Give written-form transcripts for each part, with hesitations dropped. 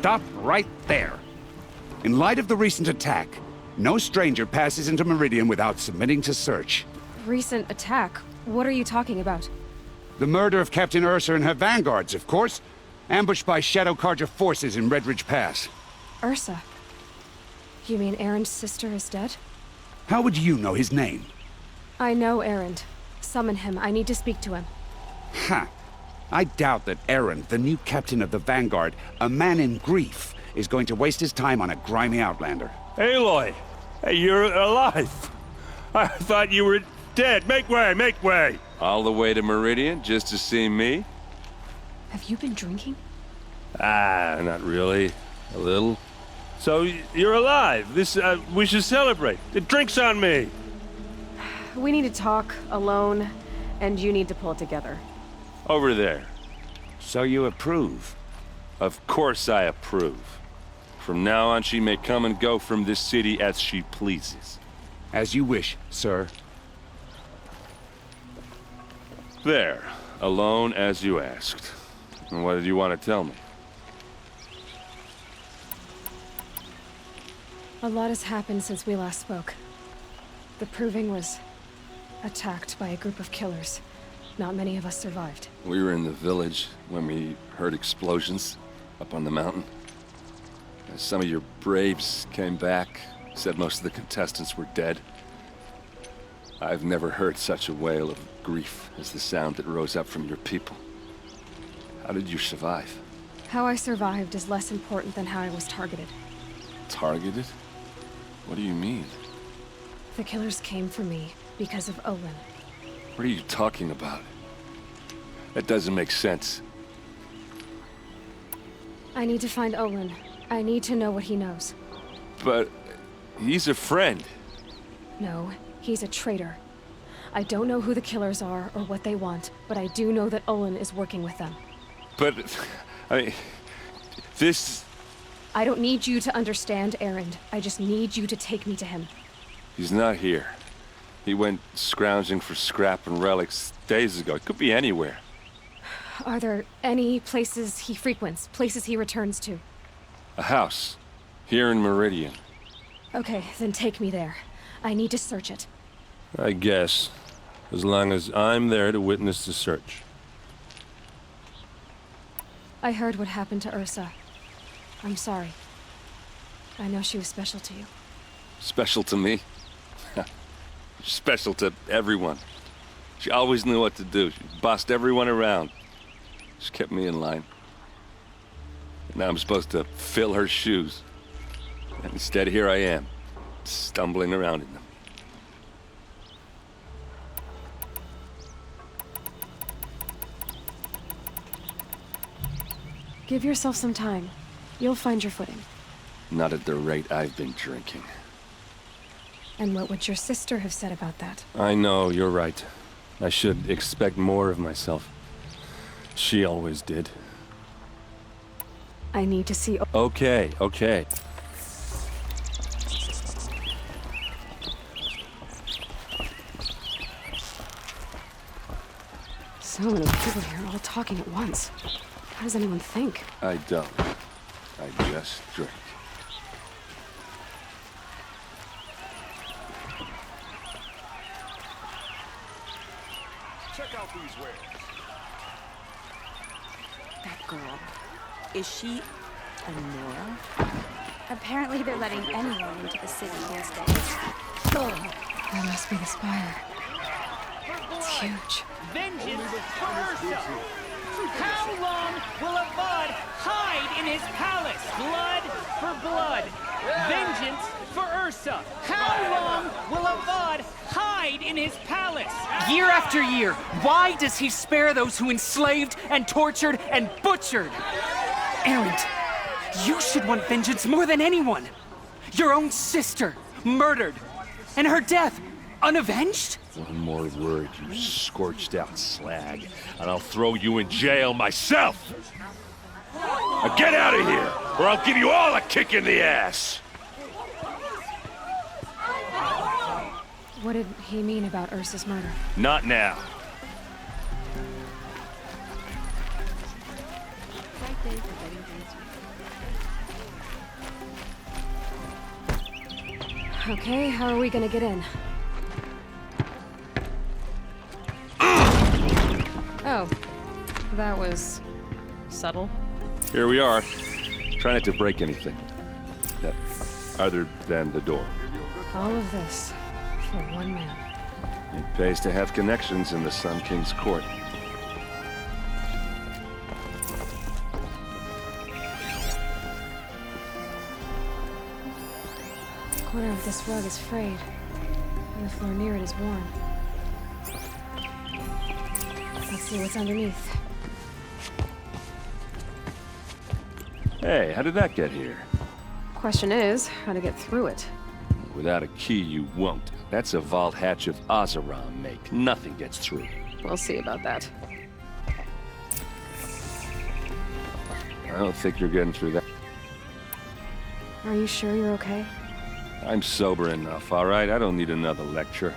stop right there. In light of the recent attack, no stranger passes into Meridian without submitting to search. Recent attack? What are you talking about? The murder of Captain Ursa and her vanguards, of course. Ambushed by Shadow Carja forces in Red Ridge Pass. Ursa? You mean Erand's sister is dead? How would you know his name? I know Erand. Summon him. I need to speak to him. Ha! I doubt that Erand, the new captain of the Vanguard, a man in grief, is going to waste his time on a grimy outlander. Aloy! Hey, you're alive! I thought you were dead. Make way, make way! All the way to Meridian just to see me? Have you been drinking? Ah, not really. A little. So, you're alive. We should celebrate. The drink's on me! We need to talk, alone, and you need to pull it together. Over there. So you approve? Of course I approve. From now on, she may come and go from this city as she pleases. As you wish, sir. There. Alone as you asked. And what did you want to tell me? A lot has happened since we last spoke. The Proving was attacked by a group of killers. Not many of us survived. We were in the village when we heard explosions up on the mountain. Some of your braves came back, said most of the contestants were dead. I've never heard such a wail of grief as the sound that rose up from your people. How did you survive? How I survived is less important than how I was targeted. Targeted? What do you mean? The killers came for me because of Olin. What are you talking about? That doesn't make sense. I need to find Olin. I need to know what he knows. But he's a friend. No, he's a traitor. I don't know who the killers are or what they want, but I do know that Olin is working with them. But, I mean, this... I don't need you to understand, Erand. I just need you to take me to him. He's not here. He went scrounging for scrap and relics days ago. It could be anywhere. Are there any places he frequents, places he returns to? A house. Here in Meridian. Okay, then take me there. I need to search it. I guess. As long as I'm there to witness the search. I heard what happened to Ursa. I'm sorry. I know she was special to you. Special to me? Special to everyone. She always knew what to do. She bossed everyone around. She kept me in line. And now I'm supposed to fill her shoes. And instead, here I am, stumbling around in them. Give yourself some time. You'll find your footing. Not at the rate I've been drinking. And what would your sister have said about that? I know, you're right. I should expect more of myself. She always did. I need to see... Okay, okay. So many people here, all talking at once. How does anyone think? I don't. I just drink. Check out these wares. That girl. Is she a Nora? Apparently they're letting anyone into the city these days. That must be the spire. It's huge. Vengeance for Ursa! How long will Avad hide in his palace? Blood for blood. Vengeance for Ursa. How long will Avad hide in his palace? Year after year, why does he spare those who enslaved and tortured and butchered? Erand, you should want vengeance more than anyone. Your own sister, murdered, and her death, unavenged? One more word, you scorched out slag, and I'll throw you in jail myself! Now get out of here, or I'll give you all a kick in the ass! What did he mean about Ursa's murder? Not now. Okay, how are we gonna get in? Oh, that was subtle. Here we are. Try not to break anything. That, other than the door. All of this for one man. It pays to have connections in the Sun King's court. The corner of this rug is frayed, and the floor near it is worn. Let's see what's underneath. Hey, how did that get here? Question is, how to get through it. Without a key, you won't. That's a vault hatch of Oseram make. Nothing gets through. We'll see about that. I don't think you're getting through that. Are you sure you're okay? I'm sober enough, all right? I don't need another lecture.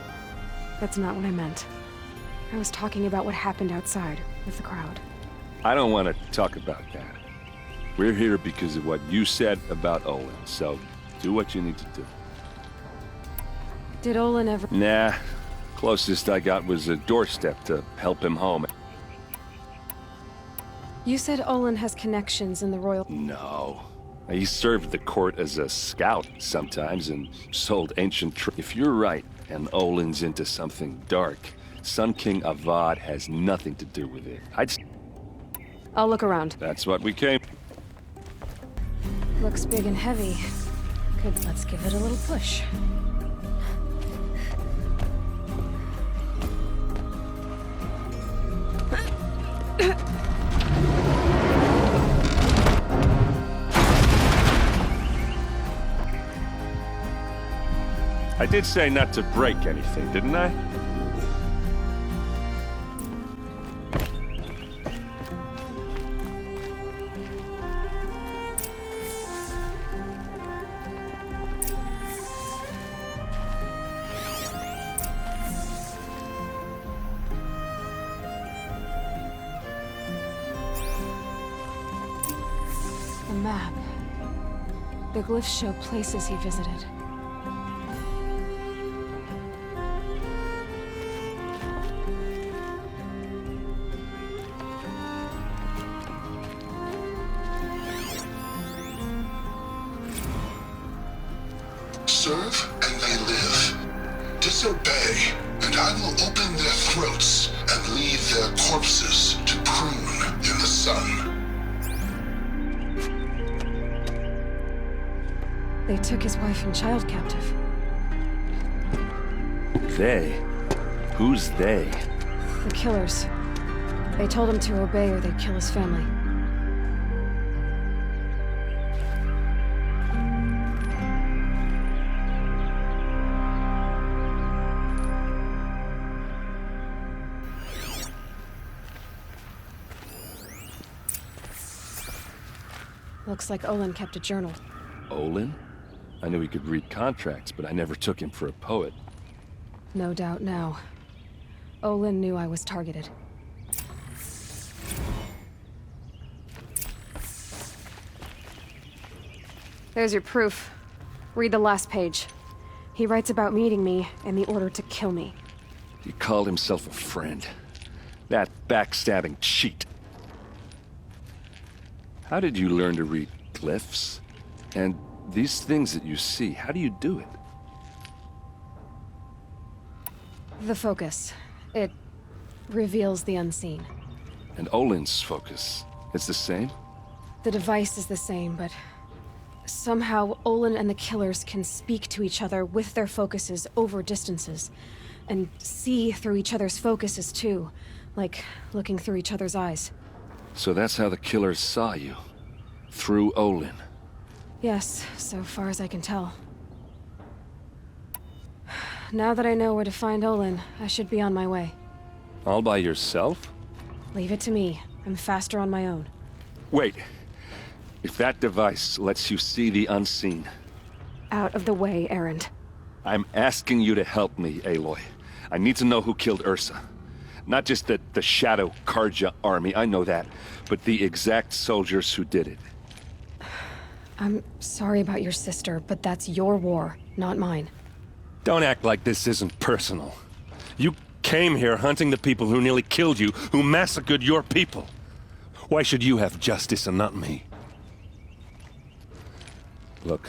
That's not what I meant. I was talking about what happened outside with the crowd. I don't want to talk about that. We're here because of what you said about Olin, so do what you need to do. Did Olin ever... Nah. Closest I got was a doorstep to help him home. You said Olin has connections in the royal... No. He served the court as a scout sometimes and sold ancient If you're right, and Olin's into something dark, Sun King Avad has nothing to do with it. I'll look around. That's what we came... Looks big and heavy. Good, let's give it a little push. I did say not to break anything, didn't I? A map. The glyphs show places he visited. Serve and they live. Disobey, and I will open their throats and leave their corpses to prune in the sun. They took his wife and child captive. They? Who's they? The killers. They told him to obey or they'd kill his family. Looks like Olin kept a journal. Olin? I knew he could read contracts, but I never took him for a poet. No doubt now. Olin knew I was targeted. There's your proof. Read the last page. He writes about meeting me and the order to kill me. He called himself a friend. That backstabbing cheat. How did you learn to read glyphs? And these things that you see, how do you do it? The focus. It reveals the unseen. And Olin's focus, it's the same? The device is the same, but somehow Olin and the killers can speak to each other with their focuses over distances. And see through each other's focuses too, like looking through each other's eyes. So that's how the killers saw you. Through Olin. Yes, so far as I can tell. Now that I know where to find Olin, I should be on my way. All by yourself? Leave it to me. I'm faster on my own. Wait. If that device lets you see the unseen... Out of the way, Erand. I'm asking you to help me, Aloy. I need to know who killed Ursa. Not just the Shadow Karja army, I know that, but the exact soldiers who did it. I'm sorry about your sister, but that's your war, not mine. Don't act like this isn't personal. You came here hunting the people who nearly killed you, who massacred your people. Why should you have justice and not me? Look,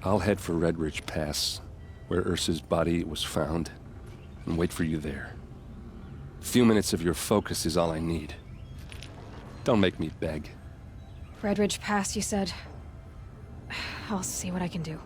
I'll head for Red Ridge Pass, where Ursa's body was found, and wait for you there. A few minutes of your focus is all I need. Don't make me beg. Red Ridge Pass, you said. I'll see what I can do.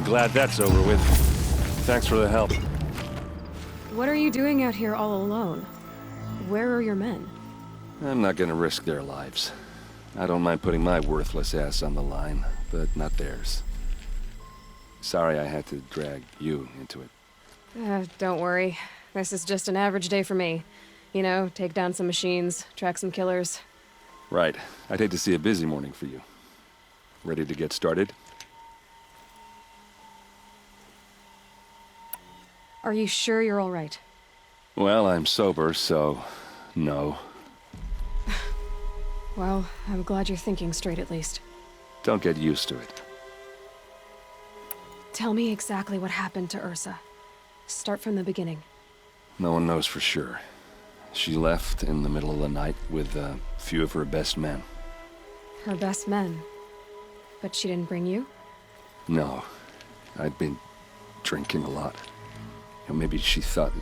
Glad that's over with. Thanks for the help. What are you doing out here all alone? Where are your men? I'm not gonna risk their lives. I don't mind putting my worthless ass on the line, but not theirs. Sorry I had to drag you into it. Don't worry. This is just an average day for me. You know, take down some machines, track some killers. Right. I'd hate to see a busy morning for you. Ready to get started? Are you sure you're all right? Well, I'm sober, so no. Well, I'm glad you're thinking straight at least. Don't get used to it. Tell me exactly what happened to Ursa. Start from the beginning. No one knows for sure. She left in the middle of the night with a few of her best men. Her best men? But she didn't bring you? No. I'd been drinking a lot. Or maybe she thought...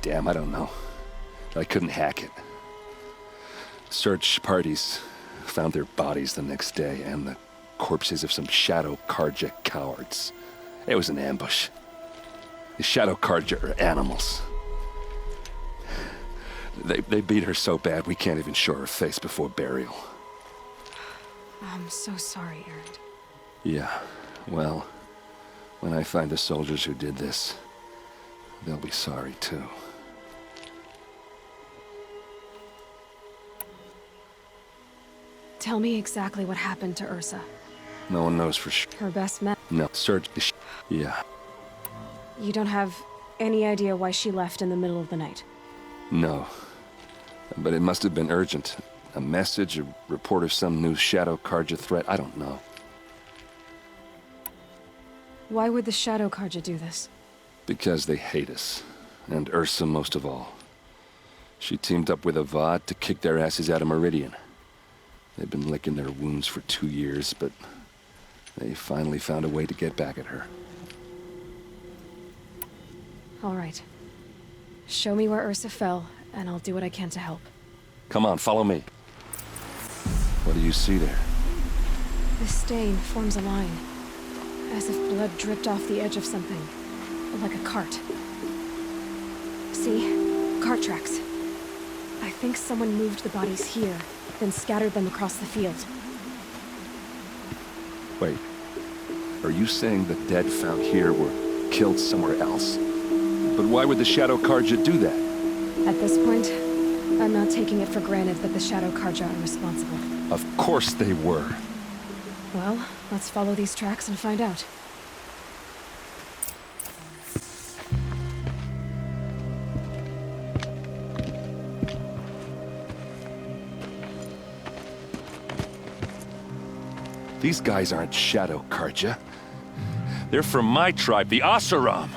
damn, I don't know. I couldn't hack it. Search parties found their bodies the next day, and the corpses of some Shadow Karja cowards. It was an ambush. The Shadow Karja are animals. They beat her so bad we can't even show her face before burial. I'm so sorry, Erand. Yeah, well, when I find the soldiers who did this, they'll be sorry too. Tell me exactly what happened to Ursa. No one knows for sure. Her best men? No, search. Yeah. You don't have any idea why she left in the middle of the night? No. But it must have been urgent. A message, a report of some new Shadow Karja threat, I don't know. Why would the Shadow Karja do this? Because they hate us. And Ursa most of all. She teamed up with Avad to kick their asses out of Meridian. They've been licking their wounds for 2 years, but they finally found a way to get back at her. All right. Show me where Ursa fell, and I'll do what I can to help. Come on, follow me. What do you see there? This stain forms a line, as if blood dripped off the edge of something, like a cart. See? Cart tracks. I think someone moved the bodies here, then scattered them across the field. Wait. Are you saying the dead found here were killed somewhere else? But why would the Shadow Karja do that? At this point, I'm not taking it for granted that the Shadow Karja are responsible. Of course they were. Well, let's follow these tracks and find out. These guys aren't Shadow Karja. They're from my tribe, the Asaram.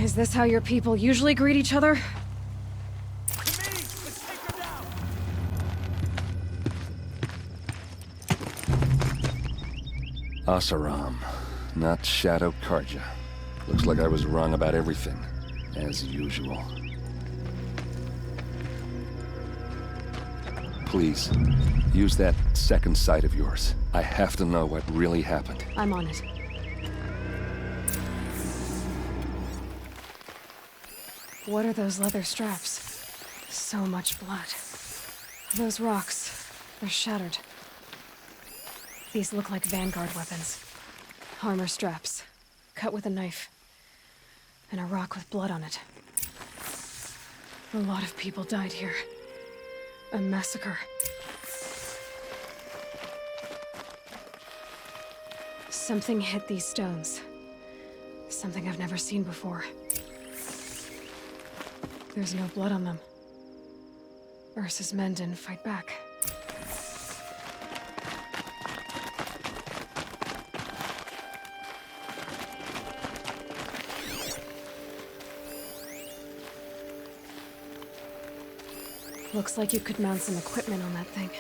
Is this how your people usually greet each other? Asaram, not Shadow Karja. Looks like I was wrong about everything, as usual. Please, use that second sight of yours. I have to know what really happened. I'm on it. What are those leather straps? So much blood. Those rocks, they're shattered. These look like Vanguard weapons. Armor straps, cut with a knife. And a rock with blood on it. A lot of people died here. A massacre. Something hit these stones. Something I've never seen before. There's no blood on them. Ursa's men didn't fight back. Looks like you could mount some equipment on that thing.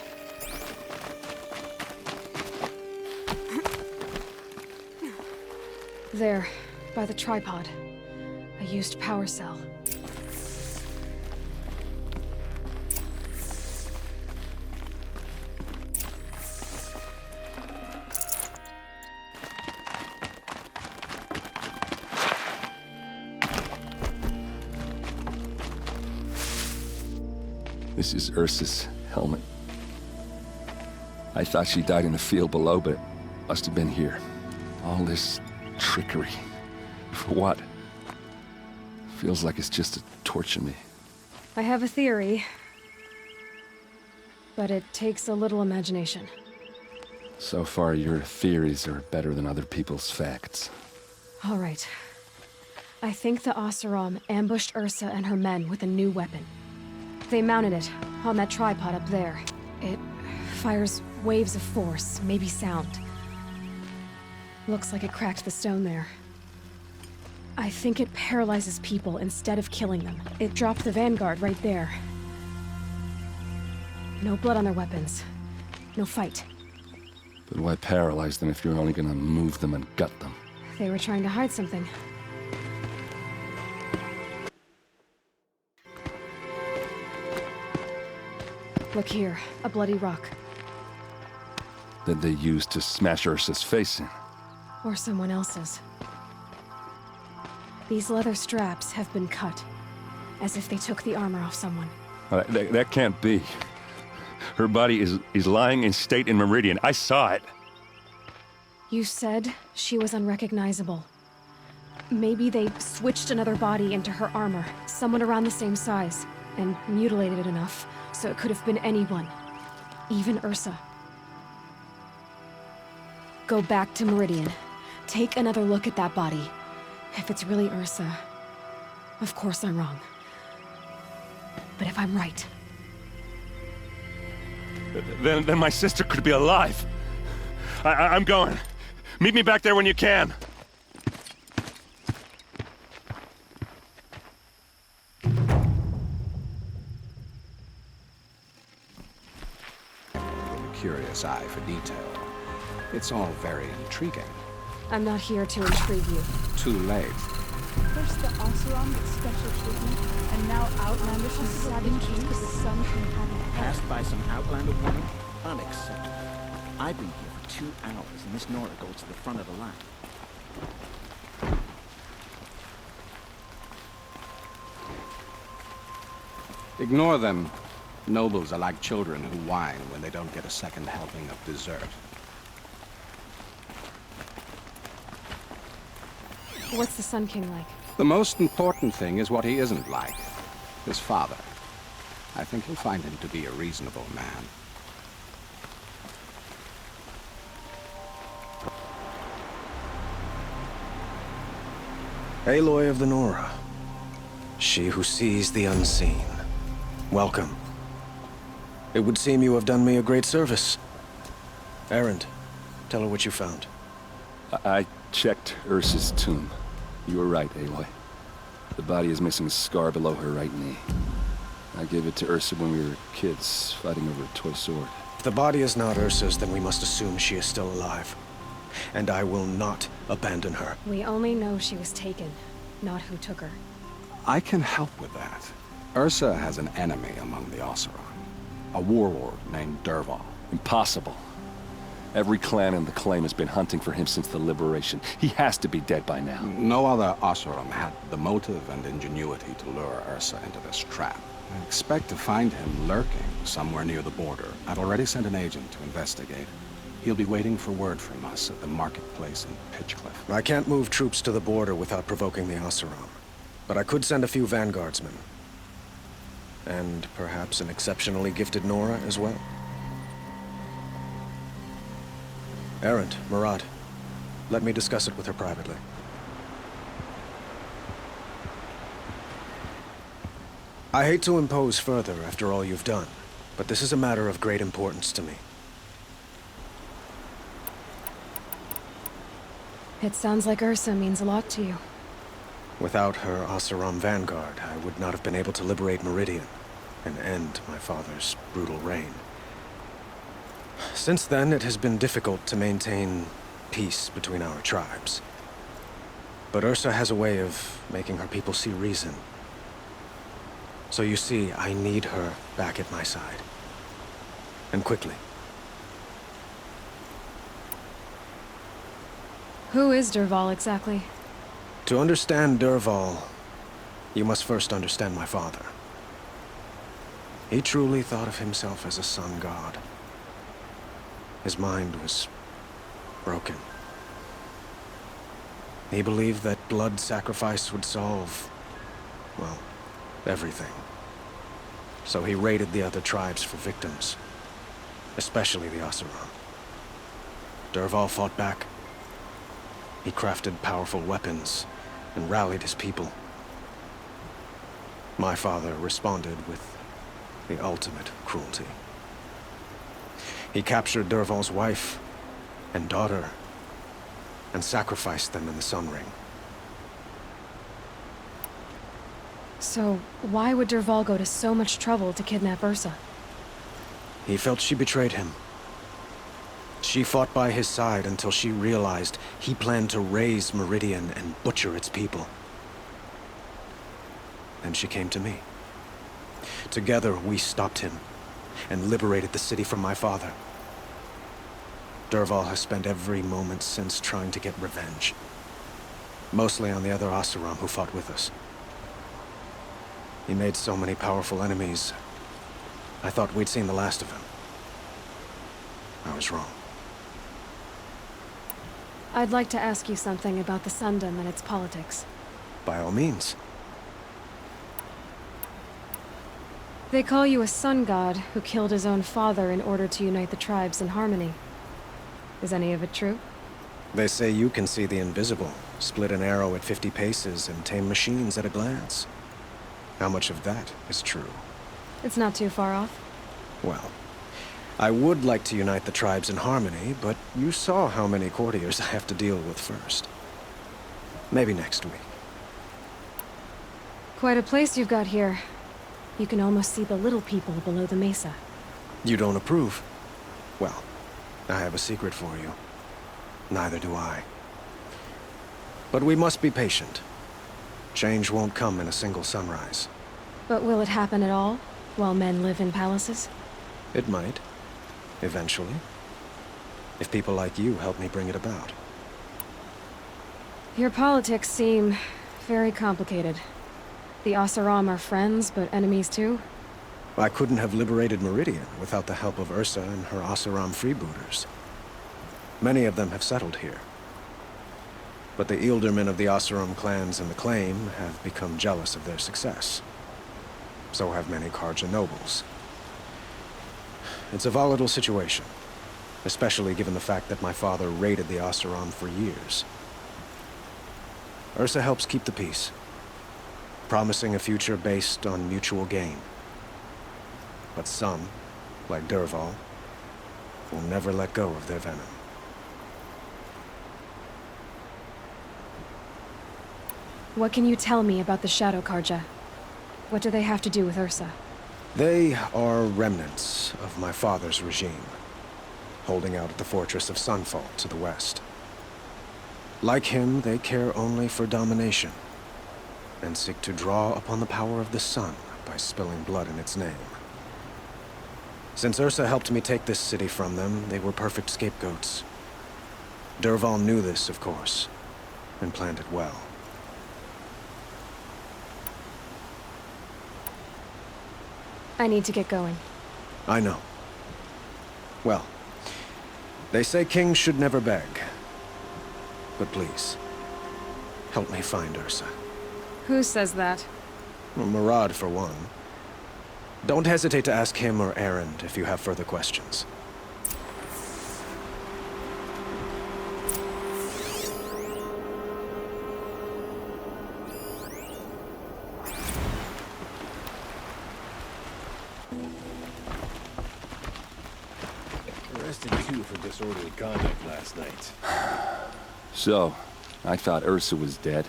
There, by the tripod. A used power cell. This is Ursa's helmet. I thought she died in the field below, but it must have been here. All this trickery. For what? Feels like it's just to torture me. I have a theory. But it takes a little imagination. So far, your theories are better than other people's facts. All right. I think the Oseram ambushed Ursa and her men with a new weapon. They mounted it on that tripod up there. It fires waves of force, maybe sound. Looks like it cracked the stone there. I think it paralyzes people instead of killing them. It dropped the Vanguard right there. No blood on their weapons. No fight. But why paralyze them if you're only gonna move them and gut them? They were trying to hide something. Look here, a bloody rock. That they used to smash Ursa's face in. Or someone else's. These leather straps have been cut, as if they took the armor off someone. That can't be. Her body is lying in state in Meridian. I saw it. You said she was unrecognizable. Maybe they switched another body into her armor, someone around the same size, and mutilated it enough, so it could have been anyone. Even Ursa. Go back to Meridian. Take another look at that body. If it's really Ursa, of course I'm wrong. But if I'm right... Then my sister could be alive. I'm going. Meet me back there when you can. Curious eye for detail. It's all very intriguing. I'm not here to intrigue you. Too late. First the Oseram gets special treatment, and now Outlanders are savage because the sun can have it. Passed by some Outlander woman? Unacceptable. I've been here for 2 hours, and Miss Nora goes to the front of the line. Ignore them. Nobles are like children who whine when they don't get a second helping of dessert. What's the Sun King like? The most important thing is what he isn't like. His father. I think you'll find him to be a reasonable man. Aloy of the Nora. She who sees the unseen. Welcome. It would seem you have done me a great service. Erand, tell her what you found. I checked Ursa's tomb. You were right, Aloy. The body is missing a scar below her right knee. I gave it to Ursa when we were kids, fighting over a toy sword. If the body is not Ursa's, then we must assume she is still alive. And I will not abandon her. We only know she was taken, not who took her. I can help with that. Ursa has an enemy among the Oseram. A warlord named Dervahl. Impossible. Every clan in the claim has been hunting for him since the liberation. He has to be dead by now. No other Oseram had the motive and ingenuity to lure Ursa into this trap. I expect to find him lurking somewhere near the border. I've already sent an agent to investigate. He'll be waiting for word from us at the marketplace in Pitchcliff. I can't move troops to the border without provoking the Oseram. But I could send a few vanguardsmen. And perhaps an exceptionally gifted Nora as well. Erand, Murad, let me discuss it with her privately. I hate to impose further after all you've done, but this is a matter of great importance to me. It sounds like Ursa means a lot to you. Without her Oseram vanguard, I would not have been able to liberate Meridian and end my father's brutal reign. Since then, it has been difficult to maintain peace between our tribes. But Ursa has a way of making her people see reason. So you see, I need her back at my side. And quickly. Who is Dervahl exactly? To understand Dervahl, you must first understand my father. He truly thought of himself as a sun god. His mind was broken. He believed that blood sacrifice would solve, well, everything. So he raided the other tribes for victims, especially the Oseram. Dervahl fought back. He crafted powerful weapons and rallied his people. My father responded with the ultimate cruelty. He captured Dervahl's wife and daughter and sacrificed them in the Sun Ring. So, why would Dervahl go to so much trouble to kidnap Ursa? He felt she betrayed him. She fought by his side until she realized he planned to raise Meridian and butcher its people. Then she came to me. Together, we stopped him and liberated the city from my father. Dervahl has spent every moment since trying to get revenge. Mostly on the other Oseram who fought with us. He made so many powerful enemies, I thought we'd seen the last of him. I was wrong. I'd like to ask you something about the Sundom and its politics. By all means. They call you a sun god who killed his own father in order to unite the tribes in harmony. Is any of it true? They say you can see the invisible, split an arrow at 50 paces, and tame machines at a glance. How much of that is true? It's not too far off. Well, I would like to unite the tribes in harmony, but you saw how many courtiers I have to deal with first. Maybe next week. Quite a place you've got here. You can almost see the little people below the mesa. You don't approve? Well, I have a secret for you. Neither do I. But we must be patient. Change won't come in a single sunrise. But will it happen at all, while men live in palaces? It might. Eventually. If people like you help me bring it about. Your politics seem very complicated. The Oseram are friends, but enemies too? I couldn't have liberated Meridian without the help of Ursa and her Oseram freebooters. Many of them have settled here. But the Ealdormen of the Oseram clans in the claim have become jealous of their success. So have many Karja nobles. It's a volatile situation, especially given the fact that my father raided the Oseram for years. Ursa helps keep the peace, promising a future based on mutual gain. But some, like Dervahl, will never let go of their venom. What can you tell me about the Shadow Karja? What do they have to do with Ursa? They are remnants of my father's regime, holding out at the fortress of Sunfall to the west. Like him, they care only for domination, and seek to draw upon the power of the sun by spilling blood in its name. Since Ursa helped me take this city from them, they were perfect scapegoats. Dervahl knew this, of course, and planned it well. I need to get going. I know. Well, they say kings should never beg. But please, help me find Ursa. Who says that? Well, Murad, for one. Don't hesitate to ask him or Erand if you have further questions. Arrested two for disorderly conduct last night. So, I thought Ursa was dead,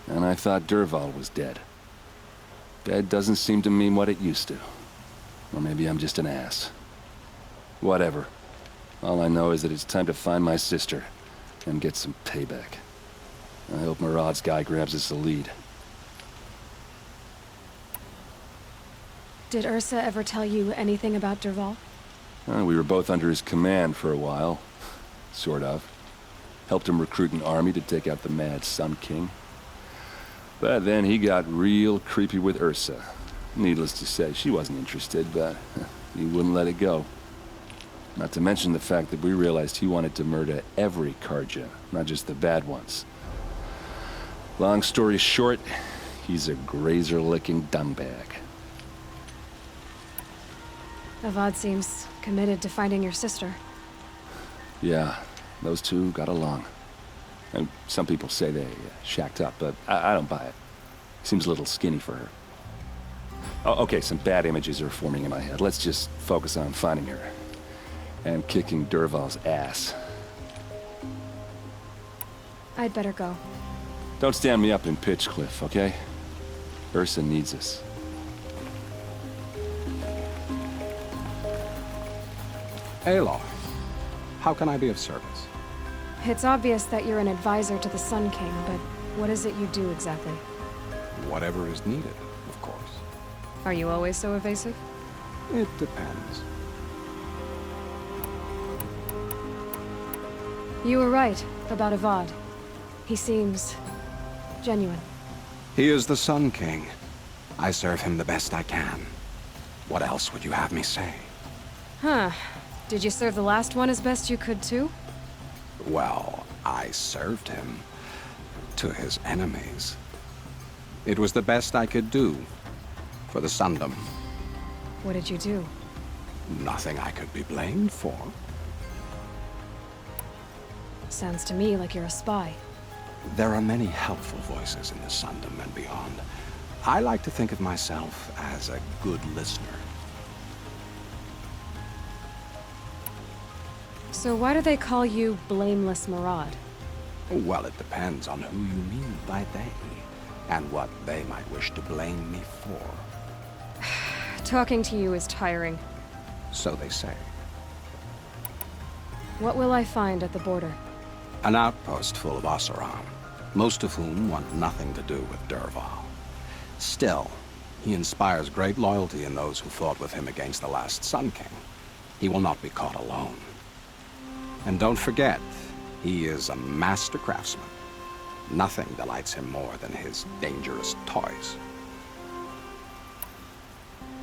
and I thought Dervahl was dead. Dead doesn't seem to mean what it used to. Or maybe I'm just an ass. Whatever. All I know is that it's time to find my sister and get some payback. I hope Murad's guy grabs us a lead. Did Ursa ever tell you anything about Dervahl? We were both under his command for a while. Sort of. Helped him recruit an army to take out the mad Sun King. But then he got real creepy with Ursa. Needless to say, she wasn't interested, but he wouldn't let it go. Not to mention the fact that we realized he wanted to murder every Karja, not just the bad ones. Long story short, he's a grazer-licking dungbag. Avad seems committed to finding your sister. Yeah, those two got along. And some people say they shacked up, but I don't buy it. Seems a little skinny for her. Oh, okay, some bad images are forming in my head. Let's just focus on finding her. And kicking Dervahl's ass. I'd better go. Don't stand me up in Pitchcliff, okay? Ursa needs us. Aloy, how can I be of service? It's obvious that you're an advisor to the Sun King, but what is it you do exactly? Whatever is needed, of course. Are you always so evasive? It depends. You were right about Avad. He seems genuine. He is the Sun King. I serve him the best I can. What else would you have me say? Huh. Did you serve the last one as best you could, too? Well, I served him to his enemies. It was the best I could do for the Sundom. What did you do? Nothing I could be blamed for. Sounds to me like you're a spy. There are many helpful voices in the Sundom and beyond. I like to think of myself as a good listener. So why do they call you Blameless Murad? Well, it depends on who you mean by they, and what they might wish to blame me for. Talking to you is tiring. So they say. What will I find at the border? An outpost full of Oseram, most of whom want nothing to do with Dervahl. Still, he inspires great loyalty in those who fought with him against the last Sun King. He will not be caught alone. And don't forget, he is a master craftsman. Nothing delights him more than his dangerous toys.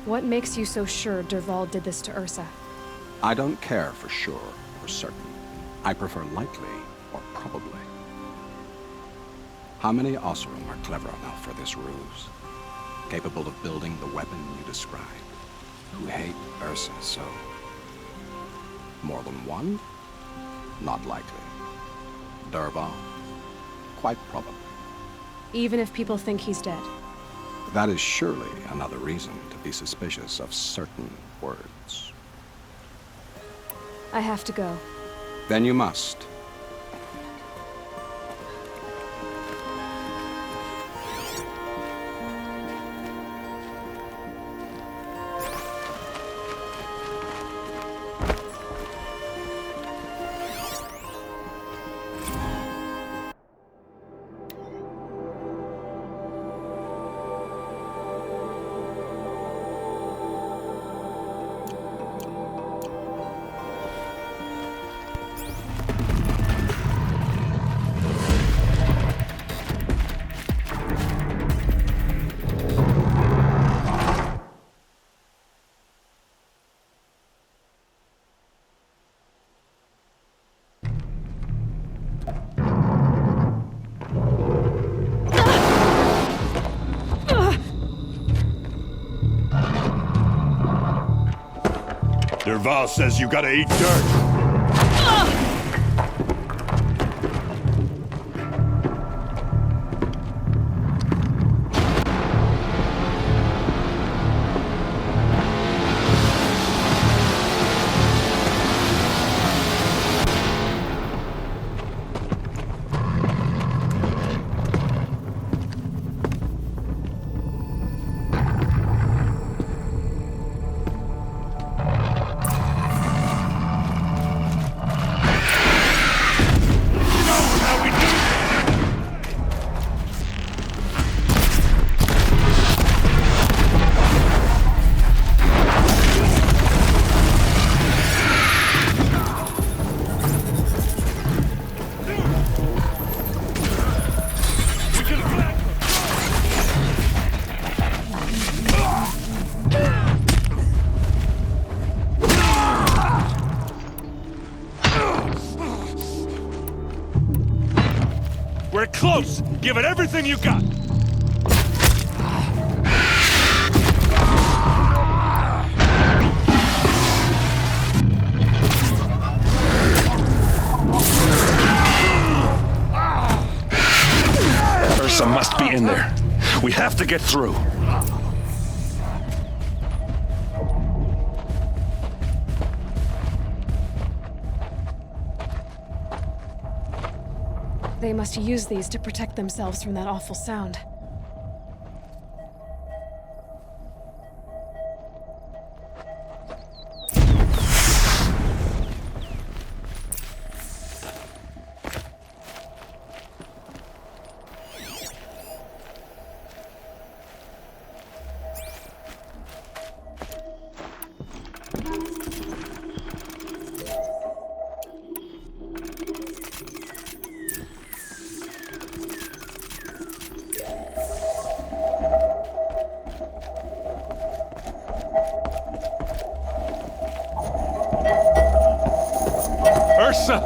What makes you so sure Dervahl did this to Ursa? I don't care for sure or certain. I prefer likely or probably. How many Oseram are clever enough for this ruse? Capable of building the weapon you described? Who hate Ursa so? More than one? Not likely. Dervahl? Quite probably. Even if people think he's dead? That is surely another reason to be suspicious of certain words. I have to go. Then you must. Derval says you gotta eat dirt. We're close! Give it everything you got! Ursa must be in there. We have to get through. They must use these to protect themselves from that awful sound. Ursa!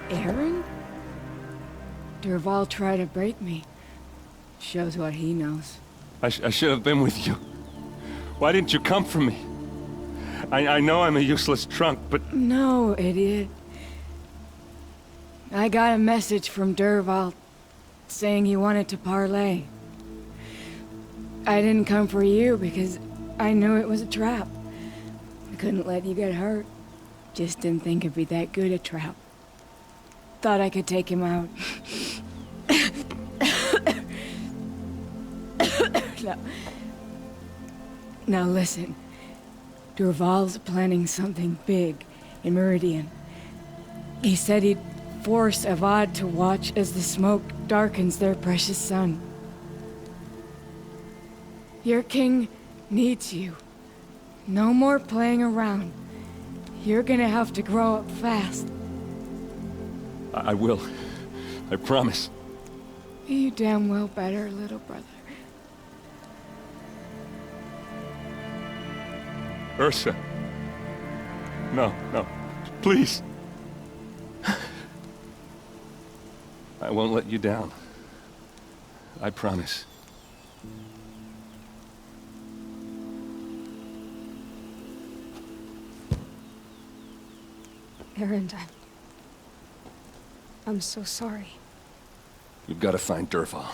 Erand? Derval tried to break me. Shows what he knows. I should have been with you. Why didn't you come for me? I know I'm a useless trunk, but... No, idiot. I got a message from Derval saying he wanted to parlay. I didn't come for you because I knew it was a trap. I couldn't let you get hurt. Just didn't think it'd be that good a trap. Thought I could take him out. Now listen. Derval's planning something big in Meridian. He said he'd force Avad to watch as the smoke darkens their precious sun. Your king needs you. No more playing around. You're gonna have to grow up fast. I will. I promise. You damn well better, little brother. Ursa. No, no. Please. I won't let you down. I promise. Erand, I'm so sorry. You've got to find Derval.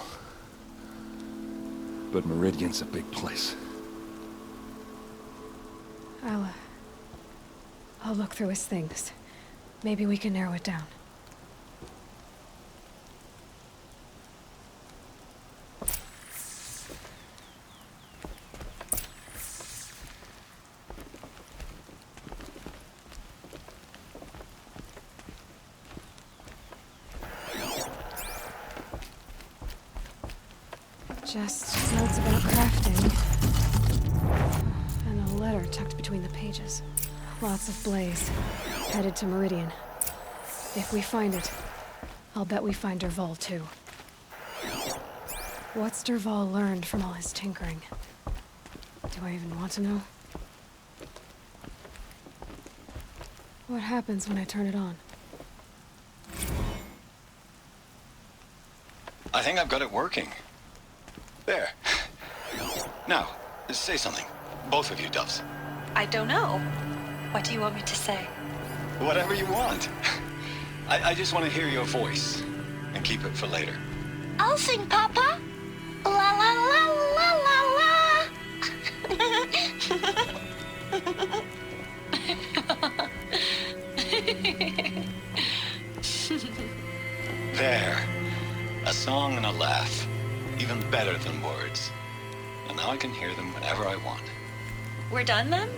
But Meridian's a big place. I'll look through his things. Maybe we can narrow it down. Just notes about crafting. And a letter tucked between the pages. Lots of blaze. Headed to Meridian. If we find it, I'll bet we find Derval too. What's Derval learned from all his tinkering? Do I even want to know? What happens when I turn it on? I think I've got it working. There. Now, say something. Both of you, Doves. I don't know. What do you want me to say? Whatever you want. I just want to hear your voice. And keep it for later. I'll sing, Papa. La la la la la There. A song and a laugh. Even better than words. And now I can hear them whenever I want. We're done then?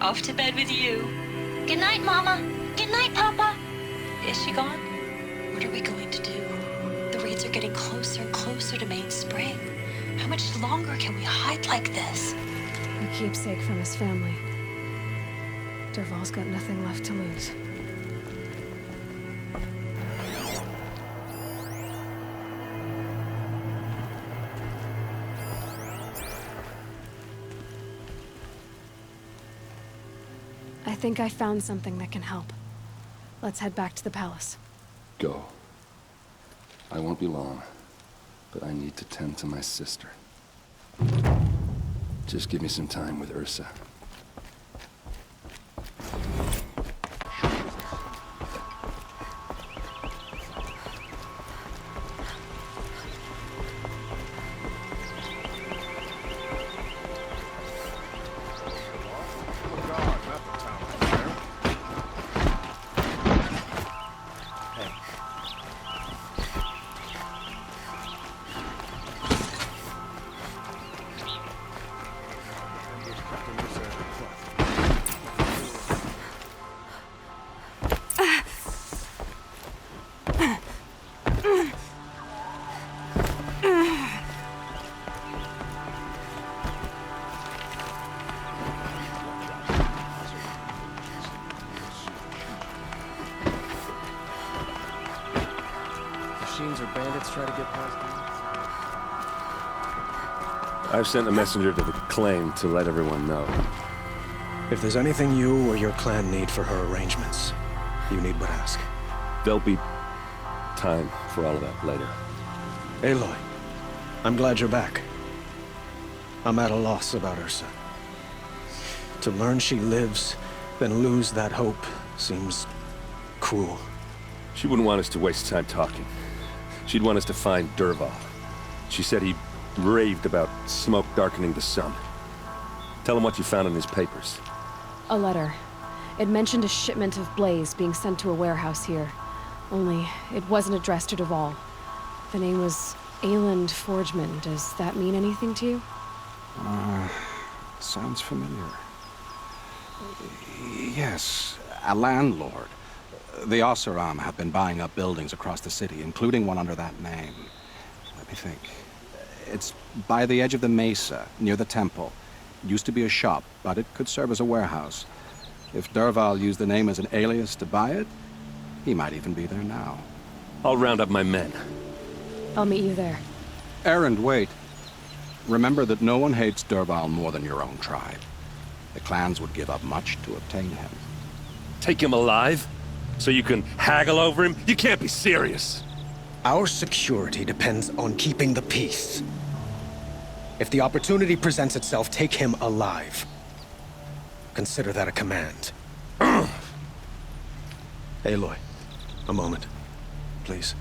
Off to bed with you. Good night, Mama. Good night, Papa. Is she gone? What are we going to do? The raids are getting closer and closer to Main Spring. How much longer can we hide like this? A keepsake from his family. Dervahl's got nothing left to lose. I think I found something that can help. Let's head back to the palace. Go. I won't be long, but I need to tend to my sister. Just give me some time with Ursa. Machines or bandits try to get past them? I've sent a messenger to the claim to let everyone know. If there's anything you or your clan need for her arrangements, you need but ask. There'll be time for all of that later. Aloy, I'm glad you're back. I'm at a loss about Ursa. To learn she lives, then lose that hope seems cruel. She wouldn't want us to waste time talking. She'd want us to find Dervahl. She said he raved about smoke darkening the sun. Tell him what you found in his papers. A letter. It mentioned a shipment of blaze being sent to a warehouse here. Only, it wasn't addressed to Dervahl. The name was Erand Forgeman. Does that mean anything to you? Sounds familiar. Yes, a landlord. The Oseram have been buying up buildings across the city, including one under that name. Let me think. It's by the edge of the mesa, near the temple. Used to be a shop, but it could serve as a warehouse. If Dervahl used the name as an alias to buy it, he might even be there now. I'll round up my men. I'll meet you there. Erand, wait. Remember that no one hates Dervahl more than your own tribe. The clans would give up much to obtain him. Take him alive? So you can haggle over him? You can't be serious. Our security depends on keeping the peace. If the opportunity presents itself, take him alive. Consider that a command. Aloy, a moment, please.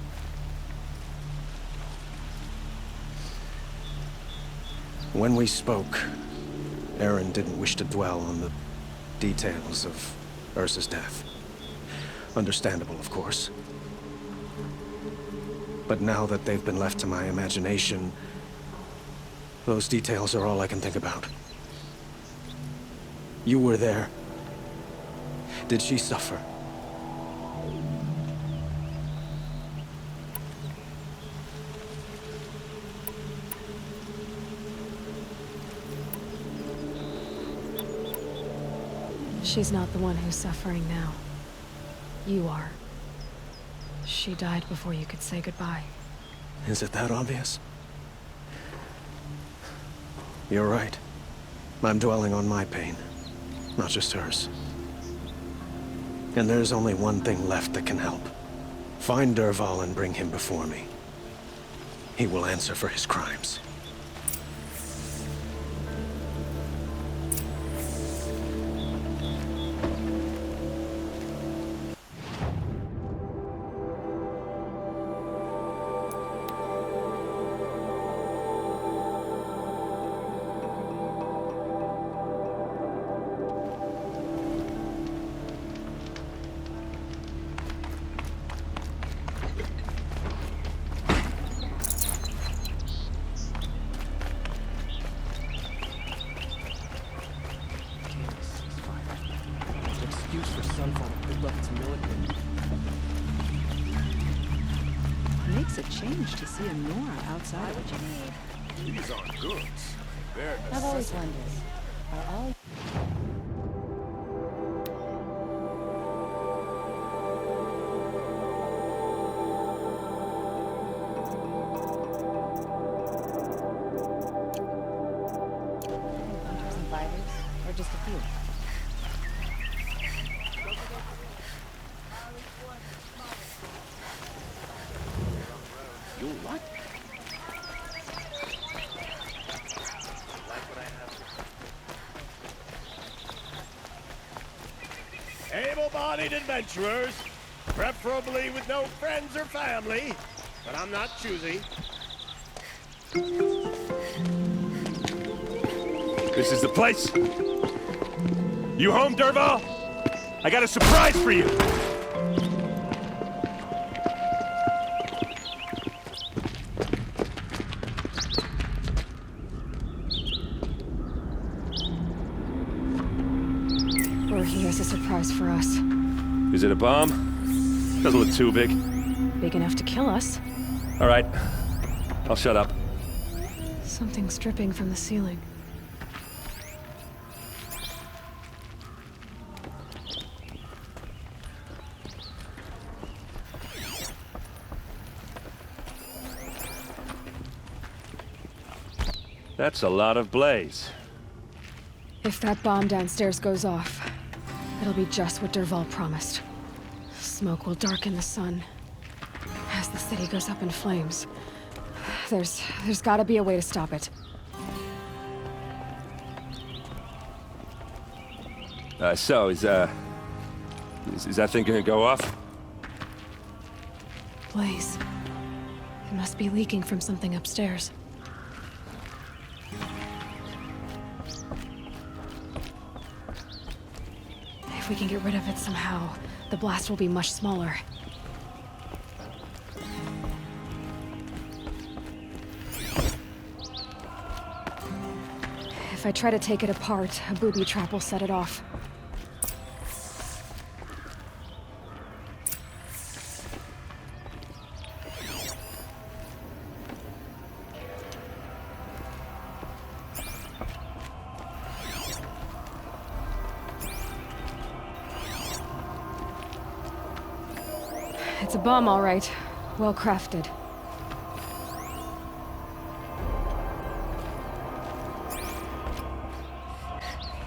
When we spoke, Erand didn't wish to dwell on the details of Ursa's death. Understandable, of course. But now that they've been left to my imagination, those details are all I can think about. You were there. Did she suffer? She's not the one who's suffering now. You are. She died before you could say goodbye. Is it that obvious? You're right. I'm dwelling on my pain, not just hers. And there's only one thing left that can help. Find Dervahl and bring him before me. He will answer for his crimes. Makes a change to see a Nora outside. What you need? These aren't goods. They're I've always wondered. Are all hunters and fighters, or just a few? You what? Able-bodied adventurers, preferably with no friends or family, but I'm not choosy. This is the place? You home, Dervahl? I got a surprise for you! Or he has a surprise for us. Is it a bomb? Doesn't look too big. Big enough to kill us. All right. I'll shut up. Something's dripping from the ceiling. That's a lot of blaze. If that bomb downstairs goes off, it'll be just what Dervahl promised. Smoke will darken the sun as the city goes up in flames. There's gotta be a way to stop it. So, is that thing gonna go off? Blaze. It must be leaking from something upstairs. If we can get rid of it somehow, the blast will be much smaller. If I try to take it apart, a booby trap will set it off. It's a bomb, all right. Well crafted.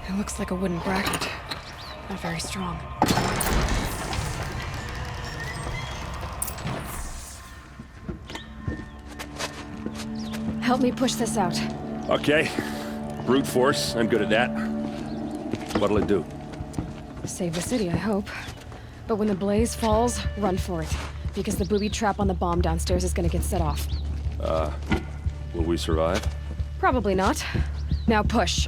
It looks like a wooden bracket. Not very strong. Help me push this out. Okay. Brute force. I'm good at that. What'll it do? Save the city, I hope. But when the blaze falls, run for it. Because the booby trap on the bomb downstairs is gonna get set off. Will we survive? Probably not. Now push.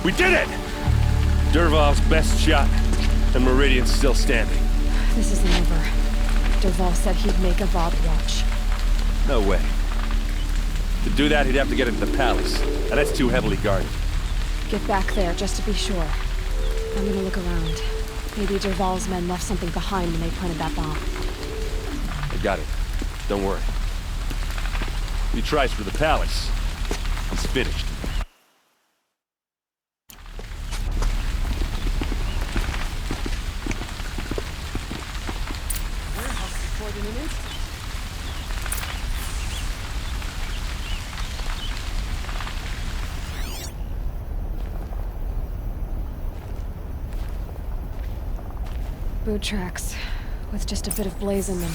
We did it! Dervahl's best shot, and Meridian's still standing. This isn't over. Dervahl said he'd make a Vought watch. No way. To do that, he'd have to get into the palace, and that's too heavily guarded. Get back there, just to be sure. I'm gonna look around. Maybe Dervahl's men left something behind when they planted that bomb. I got it. Don't worry. If he tries for the palace, he's finished. apart in an instant. Boot tracks, with just a bit of blaze in them.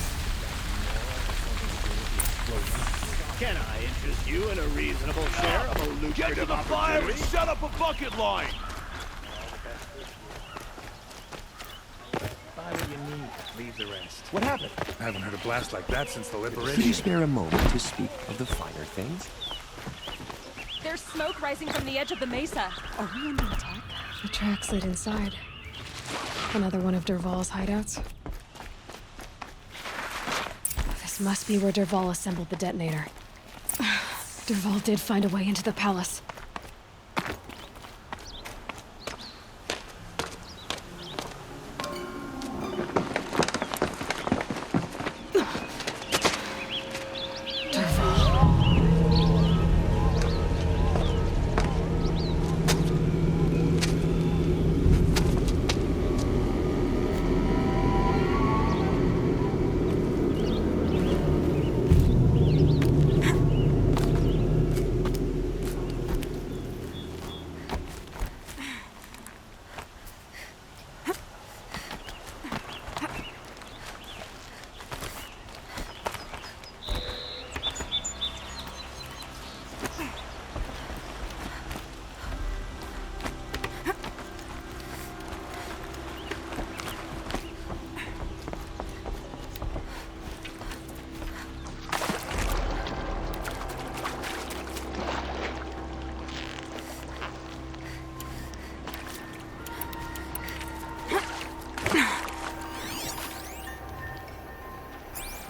Can I interest you in a reasonable share of a lucrative Get to the fire and opportunity? set up a bucket line! Buy what you need. Leave the rest. What happened? I haven't heard a blast like that since the liberation. Could you spare a moment to speak of the finer things? There's smoke rising from the edge of the mesa. Are we under attack? The tracks lead inside. Another one of Dervahl's hideouts. This must be where Dervahl assembled the detonator. Dervahl did find a way into the palace.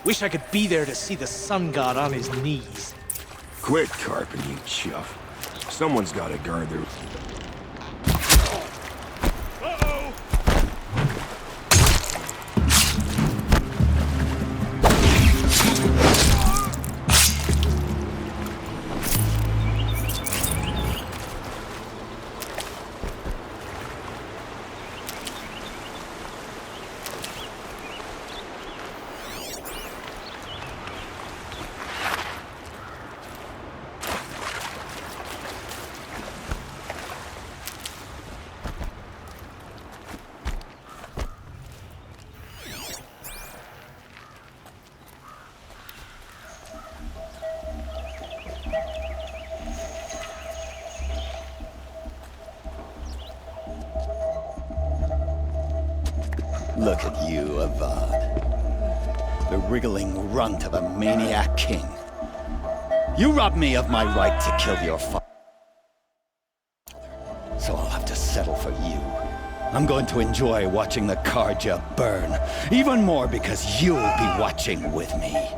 Wish I could be there to see the sun god on his knees. Quit carping, you chuff. Someone's gotta guard their... Uh-oh! Look at you, Avad. The wriggling runt of a maniac king. You robbed me of my right to kill your father. So I'll have to settle for you. I'm going to enjoy watching the Karja burn. Even more because you'll be watching with me.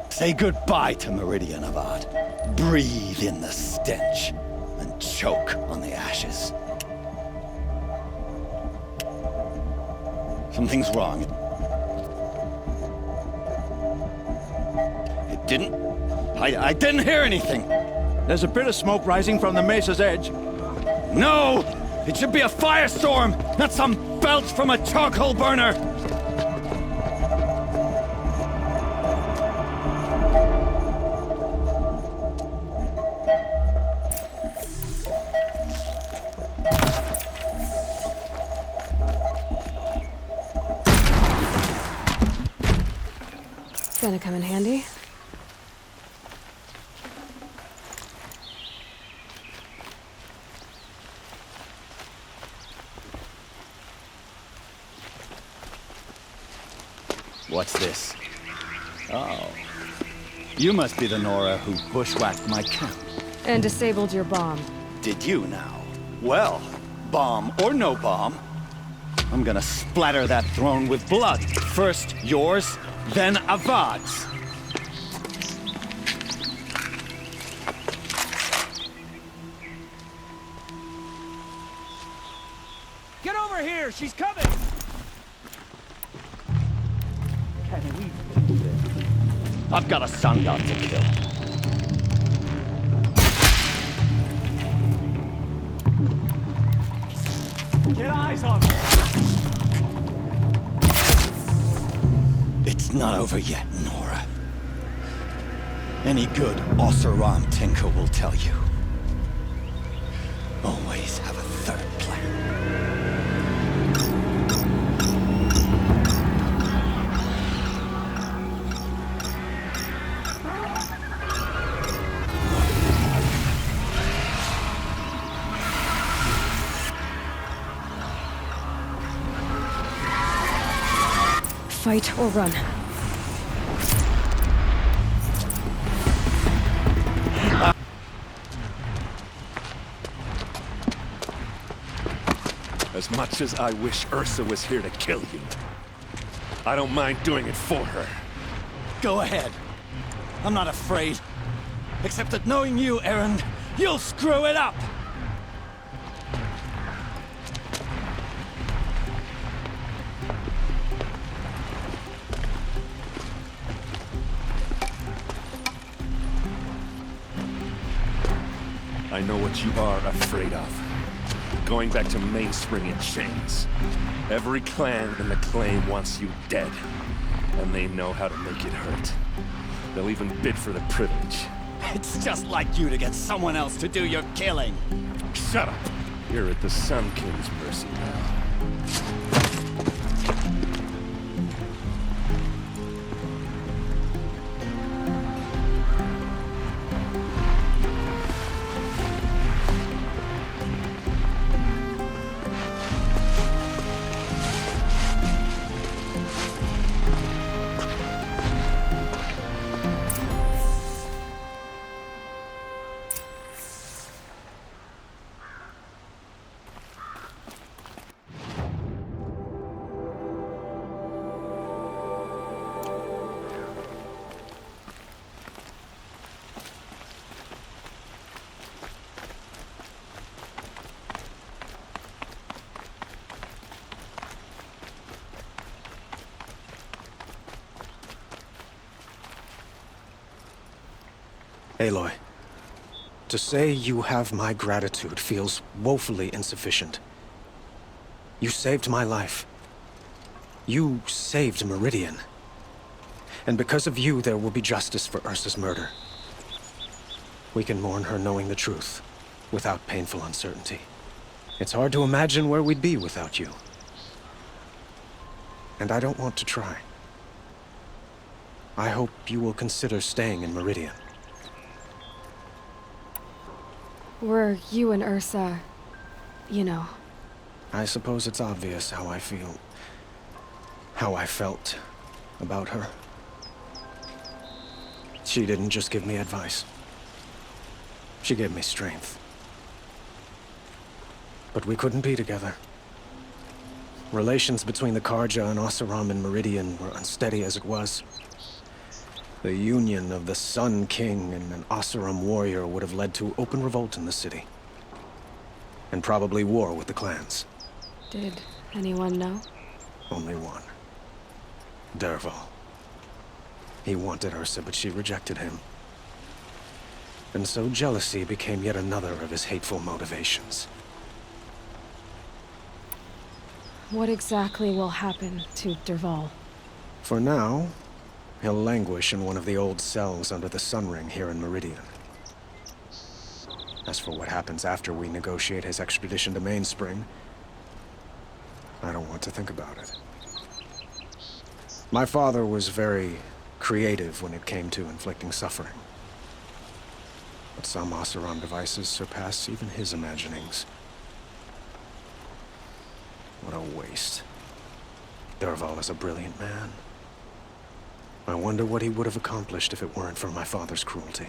Say goodbye to Meridian, Avad. Breathe in the stench and choke on the ashes. Something's wrong. It didn't... I didn't hear anything. There's a bit of smoke rising from the mesa's edge. No! It should be a firestorm, not some belch from a charcoal burner! Gonna come in handy. What's this? Oh. You must be the Nora who bushwhacked my camp. And disabled your bomb. Did you now? Well, bomb or no bomb, I'm gonna splatter that throne with blood. First yours, then Avad's. Get over here! She's coming! Can we do this? I've got a sun god to kill. Get eyes on her! It's Not over yet, Nora. Any good Oseram tinker will tell you. Always have a third plan. Fight or run. As much as I wish Ursa was here to kill you, I don't mind doing it for her. Go ahead. I'm not afraid. Except that knowing you, Erand, you'll screw it up! I know what you are afraid of. Going back to Mainspring in chains. Every clan in the claim wants you dead. And they know how to make it hurt. They'll even bid for the privilege. It's just like you to get someone else to do your killing. Shut up! You're at the Sun King's mercy now. Aloy, to say you have my gratitude feels woefully insufficient. You saved my life. You saved Meridian. And because of you, there will be justice for Ursa's murder. We can mourn her knowing the truth, without painful uncertainty. It's hard to imagine where we'd be without you. And I don't want to try. I hope you will consider staying in Meridian. Were you and Ursa, you know. I suppose it's obvious how I feel. How I felt about her. She didn't just give me advice. She gave me strength. But we couldn't be together. Relations between the Karja and Oseram and Meridian were unsteady as it was. The union of the Sun King and an Oseram warrior would have led to open revolt in the city. And probably war with the clans. Did anyone know? Only one. Dervahl. He wanted Ursa, but she rejected him. And so jealousy became yet another of his hateful motivations. What exactly will happen to Dervahl? For now, he'll languish in one of the old cells under the Sun Ring here in Meridian. As for what happens after we negotiate his extradition to Mainspring, I don't want to think about it. My father was very creative when it came to inflicting suffering. But some Oseram devices surpass even his imaginings. What a waste. Dervahl is a brilliant man. I wonder what he would have accomplished if it weren't for my father's cruelty.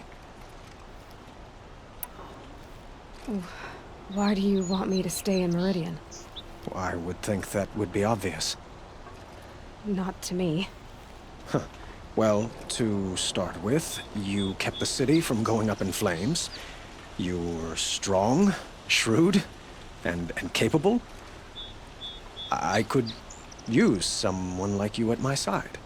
Why do you want me to stay in Meridian? Well, I would think that would be obvious. Not to me. Well, to start with, you kept the city from going up in flames. You were strong, shrewd, and capable. I could use someone like you at my side.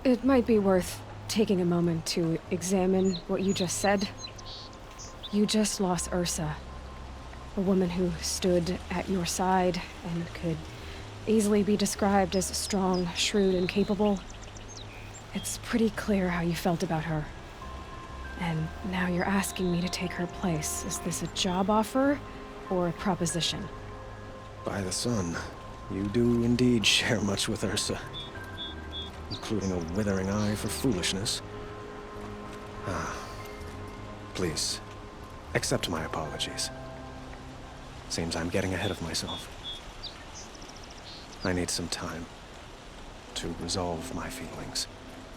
It might be worth taking a moment to examine what you just said. You just lost Ursa. A woman who stood at your side and could easily be described as strong, shrewd, and capable. It's pretty clear how you felt about her. And now you're asking me to take her place. Is this a job offer or a proposition? By the sun, you do indeed share much with Ursa, including a withering eye for foolishness. Please, accept my apologies. Seems I'm getting ahead of myself. I need some time to resolve my feelings.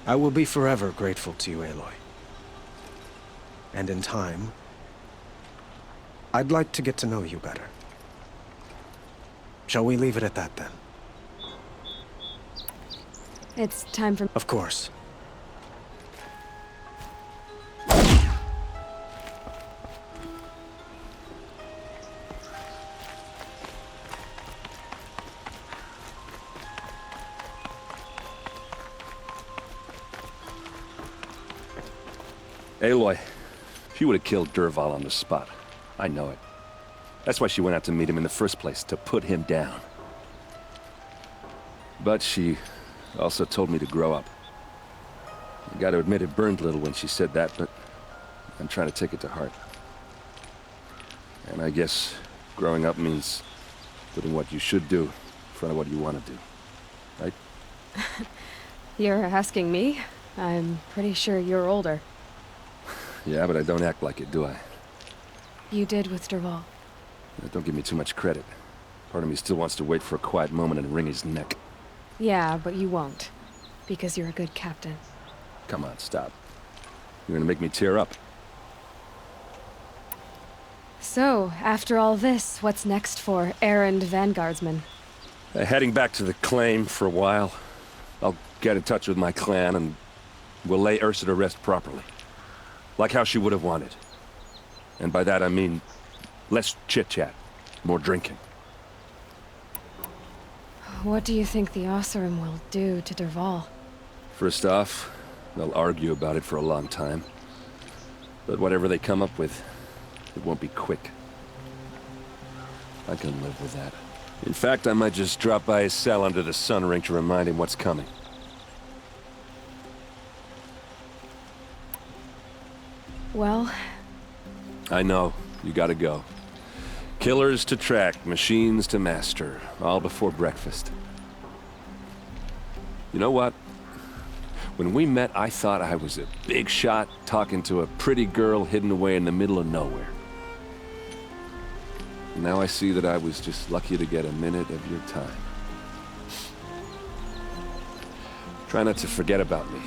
I will be forever grateful to you, Aloy. And in time, I'd like to get to know you better. Shall we leave it at that, then? It's time for... Of course. Aloy, she would have killed Dervahl on the spot. I know it. That's why she went out to meet him in the first place, to put him down. But she also told me to grow up. I gotta admit it burned a little when she said that, but I'm trying to take it to heart. And I guess growing up means putting what you should do in front of what you want to do, right? You're asking me? I'm pretty sure you're older. Yeah, but I don't act like it, do I? You did with Dervahl. Don't give me too much credit. Part of me still wants to wait for a quiet moment and wring his neck. Yeah, but you won't. Because you're a good captain. Come on, stop. You're gonna make me tear up. So, after all this, what's next for Erand Vanguardsman? Heading back to the claim for a while. I'll get in touch with my clan and we'll lay Ursa to rest properly. Like how she would have wanted. And by that I mean less chit-chat, more drinking. What do you think the Oseram will do to Dervahl? First off, they'll argue about it for a long time. But whatever they come up with, it won't be quick. I can live with that. In fact, I might just drop by his cell under the sun ring to remind him what's coming. Well... I know. You gotta go. Killers to track, machines to master, all before breakfast. You know what? When we met, I thought I was a big shot talking to a pretty girl hidden away in the middle of nowhere. Now I see that I was just lucky to get a minute of your time. Try not to forget about me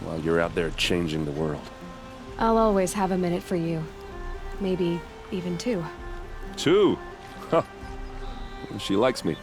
while you're out there changing the world. I'll always have a minute for you. Maybe even two. 2? Huh. She likes me.